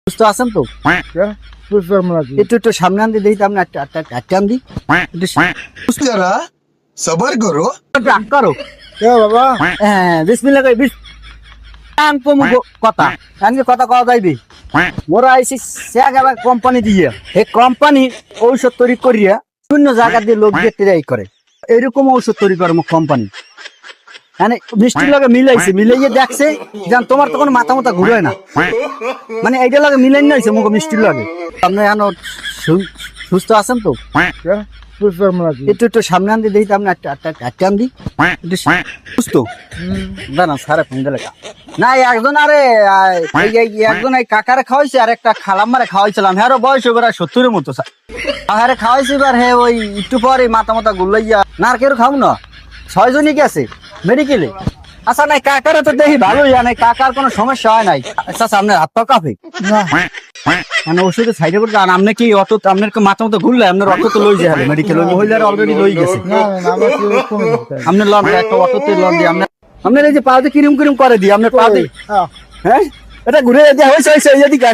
সুস্থ আছেন তো? একটু সামনে আনতে দেখি তো আপনি একটা আন দি একটু जरा सबर करो। আগ করো। बाबा হ্যাঁ বিসমিল্লাহ কই কথা আমি কথা কওয়া যাইবে মোরা আইসি সেগাবা কোম্পানি দিয়ে এই কোম্পানি ঔষধ তৈরি করিয়া শূন্য জায়গা দিয়ে লোক দিয়ে ট্রাই করে এরকম ঔষধ তৈরি করে কোম্পানি মানে মিষ্টির লগে মিলাইছে মিলাইয়ে দেখছে জান তোমার তো কোনো মাথা মাথা ঘুরে না মানে এইটার লগে মিলাই নিয়েছে মুখ মিষ্টির লগে আপনি এখন সুস্থ আছেন তো? একটু সামনে আনতে দেখি তো আপনি একটা আন দি একটু সুস্থ দাঁড়া সারা ফোন দিলে না একজন আরে একজন এই কাকারে খাওয়াইছে আর একটা খালাম্মারে খাওয়াইছিলাম হ্যাঁ বয়স এবার 70-এর মতো হ্যাঁ খাওয়াইছি এবার হ্যাঁ ওই একটু পরে মাথা মাথা গুলাইয়া না আর কেউ খাও না 6 জনই গেছে মেডিকেলে। আচ্ছা নাই কাকারে তো দেখি ভালোই নাই কাকার কোনো সমস্যা হয় নাই। আচ্ছা আপনার হাত পা কাঁপে মানে ওষুধের সাইডে করতে আর আপনি কি অটো আপনার মাথা মতো ঘুরলে আপনার অটো তো লই যাবে মেডিকেল ওই মহিলার অলরেডি লই গেছে আপনার লন একটা অটোতে লন দিয়ে আপনার এই যে পা দিয়ে কিরম কিরম করে দিই আপনার পা দিয়ে হ্যাঁ এটা ঘুরে দেওয়া হয়েছে এদিকে